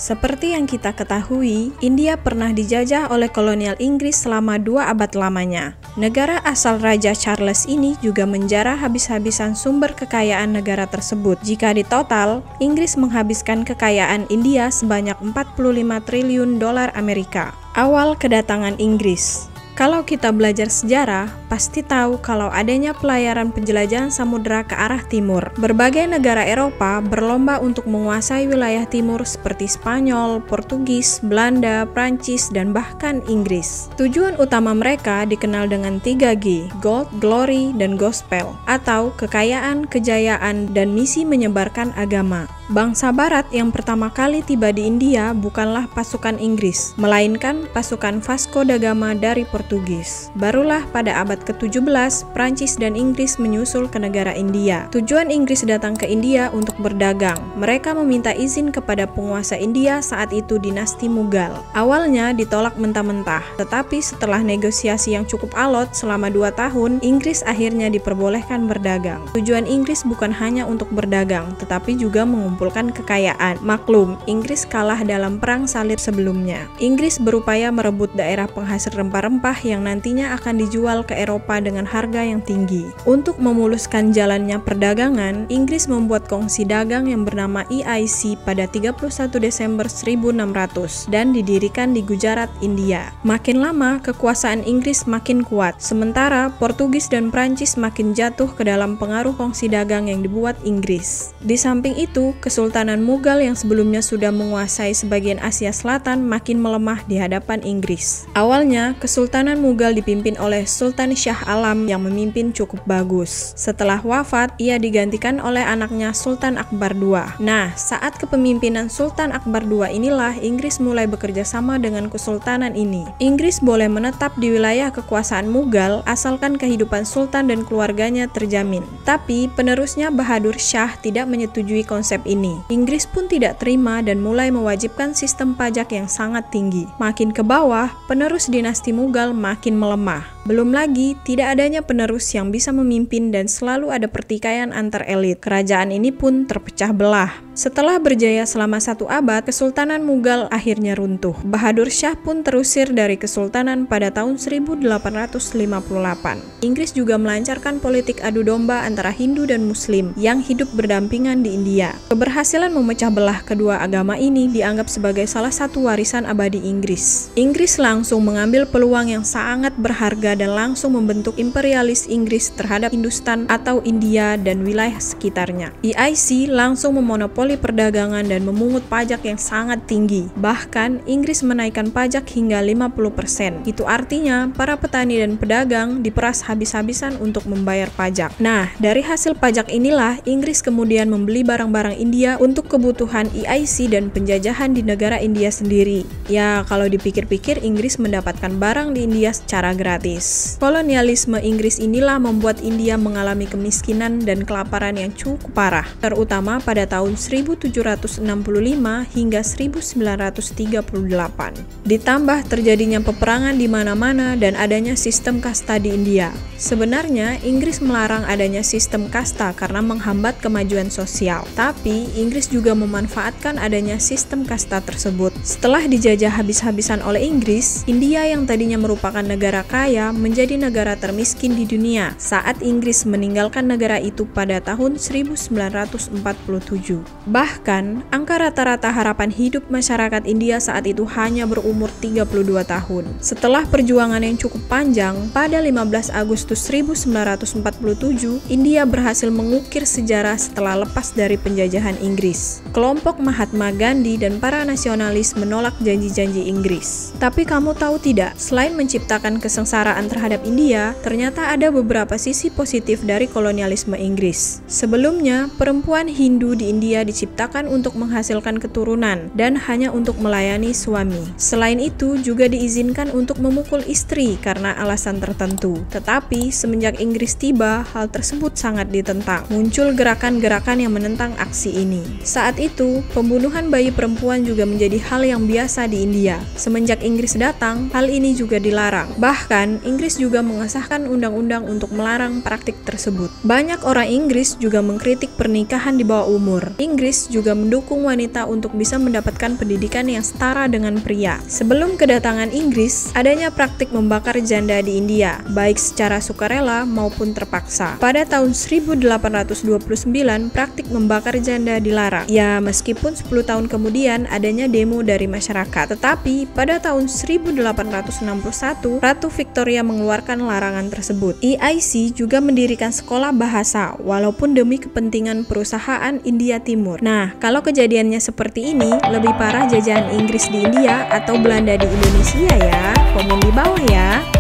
Seperti yang kita ketahui, India pernah dijajah oleh kolonial Inggris selama 2 abad lamanya. Negara asal Raja Charles ini juga menjarah habis-habisan sumber kekayaan negara tersebut. Jika ditotal, Inggris menghabiskan kekayaan India sebanyak 45 triliun dolar Amerika. Awal kedatangan Inggris. Kalau kita belajar sejarah, pasti tahu kalau adanya pelayaran penjelajahan samudera ke arah timur. Berbagai negara Eropa berlomba untuk menguasai wilayah timur seperti Spanyol, Portugis, Belanda, Prancis, dan bahkan Inggris. Tujuan utama mereka dikenal dengan 3G, Gold, Glory, dan Gospel, atau kekayaan, kejayaan, dan misi menyebarkan agama. Bangsa Barat yang pertama kali tiba di India bukanlah pasukan Inggris, melainkan pasukan Vasco da Gama dari Portugis. Barulah pada abad ke-17, Prancis dan Inggris menyusul ke negara India. Tujuan Inggris datang ke India untuk berdagang. Mereka meminta izin kepada penguasa India saat itu dinasti Mughal. Awalnya ditolak mentah-mentah, tetapi setelah negosiasi yang cukup alot selama 2 tahun, Inggris akhirnya diperbolehkan berdagang. Tujuan Inggris bukan hanya untuk berdagang, tetapi juga mengumpulkan kekayaan. Maklum, Inggris kalah dalam perang salib sebelumnya. Inggris berupaya merebut daerah penghasil rempah-rempah yang nantinya akan dijual ke Eropa dengan harga yang tinggi. Untuk memuluskan jalannya perdagangan, Inggris membuat kongsi dagang yang bernama EIC pada 31 Desember 1600 dan didirikan di Gujarat, India. Makin lama, kekuasaan Inggris makin kuat, sementara Portugis dan Prancis makin jatuh ke dalam pengaruh kongsi dagang yang dibuat Inggris. Di samping itu, Kesultanan Mughal yang sebelumnya sudah menguasai sebagian Asia Selatan makin melemah di hadapan Inggris. Awalnya, Kesultanan Mughal dipimpin oleh Sultan Shah Alam yang memimpin cukup bagus. Setelah wafat, ia digantikan oleh anaknya Sultan Akbar II. Nah, saat kepemimpinan Sultan Akbar II inilah Inggris mulai bekerja sama dengan kesultanan ini. Inggris boleh menetap di wilayah kekuasaan Mughal asalkan kehidupan sultan dan keluarganya terjamin. Tapi, penerusnya Bahadur Shah tidak menyetujui konsep ini. Inggris pun tidak terima dan mulai mewajibkan sistem pajak yang sangat tinggi. Makin ke bawah, penerus dinasti Mughal makin melemah. Belum lagi, tidak adanya penerus yang bisa memimpin dan selalu ada pertikaian antar elit. Kerajaan ini pun terpecah belah. Setelah berjaya selama 1 abad, Kesultanan Mughal akhirnya runtuh. Bahadur Shah pun terusir dari kesultanan pada tahun 1858. Inggris juga melancarkan politik adu domba antara Hindu dan Muslim yang hidup berdampingan di India. Keberhasilan memecah belah kedua agama ini dianggap sebagai salah satu warisan abadi Inggris. Inggris langsung mengambil peluang yang sangat berharga dan langsung membentuk imperialis Inggris terhadap Hindustan atau India dan wilayah sekitarnya. EIC langsung memonopoli perdagangan dan memungut pajak yang sangat tinggi. Bahkan, Inggris menaikkan pajak hingga 50%. Itu artinya, para petani dan pedagang diperas habis-habisan untuk membayar pajak. Nah, dari hasil pajak inilah, Inggris kemudian membeli barang-barang India untuk kebutuhan EIC dan penjajahan di negara India sendiri. Ya, kalau dipikir-pikir, Inggris mendapatkan barang di India secara gratis. Kolonialisme Inggris inilah membuat India mengalami kemiskinan dan kelaparan yang cukup parah, terutama pada tahun 1765 hingga 1938. Ditambah terjadinya peperangan di mana-mana dan adanya sistem kasta di India. Sebenarnya, Inggris melarang adanya sistem kasta karena menghambat kemajuan sosial. Tapi, Inggris juga memanfaatkan adanya sistem kasta tersebut. Setelah dijajah habis-habisan oleh Inggris, India yang tadinya merupakan negara kaya menjadi negara termiskin di dunia saat Inggris meninggalkan negara itu pada tahun 1947. Bahkan, angka rata-rata harapan hidup masyarakat India saat itu hanya berumur 32 tahun. Setelah perjuangan yang cukup panjang, pada 15 Agustus 1947, India berhasil mengukir sejarah setelah lepas dari penjajahan Inggris. Kelompok Mahatma Gandhi dan para nasionalis menolak janji-janji Inggris. Tapi kamu tahu tidak, selain menciptakan kesengsaraan terhadap India, ternyata ada beberapa sisi positif dari kolonialisme Inggris. Sebelumnya, perempuan Hindu di India diciptakan untuk menghasilkan keturunan dan hanya untuk melayani suami. Selain itu, juga diizinkan untuk memukul istri karena alasan tertentu. Tetapi, semenjak Inggris tiba, hal tersebut sangat ditentang. Muncul gerakan-gerakan yang menentang aksi ini. Saat itu, pembunuhan bayi perempuan juga menjadi hal yang biasa di India. Semenjak Inggris datang, hal ini juga dilarang. Bahkan, Inggris juga mengesahkan undang-undang untuk melarang praktik tersebut. Banyak orang Inggris juga mengkritik pernikahan di bawah umur. Inggris juga mendukung wanita untuk bisa mendapatkan pendidikan yang setara dengan pria. Sebelum kedatangan Inggris, adanya praktik membakar janda di India, baik secara sukarela maupun terpaksa. Pada tahun 1829, praktik membakar janda dilarang. Ya, meskipun 10 tahun kemudian adanya demo dari masyarakat. Tetapi, pada tahun 1861, Ratu Victoria mengeluarkan larangan tersebut. EIC juga mendirikan sekolah bahasa, walaupun demi kepentingan perusahaan India Timur. Nah, kalau kejadiannya seperti ini, lebih parah jajahan Inggris di India atau Belanda di Indonesia ya? Komen di bawah ya.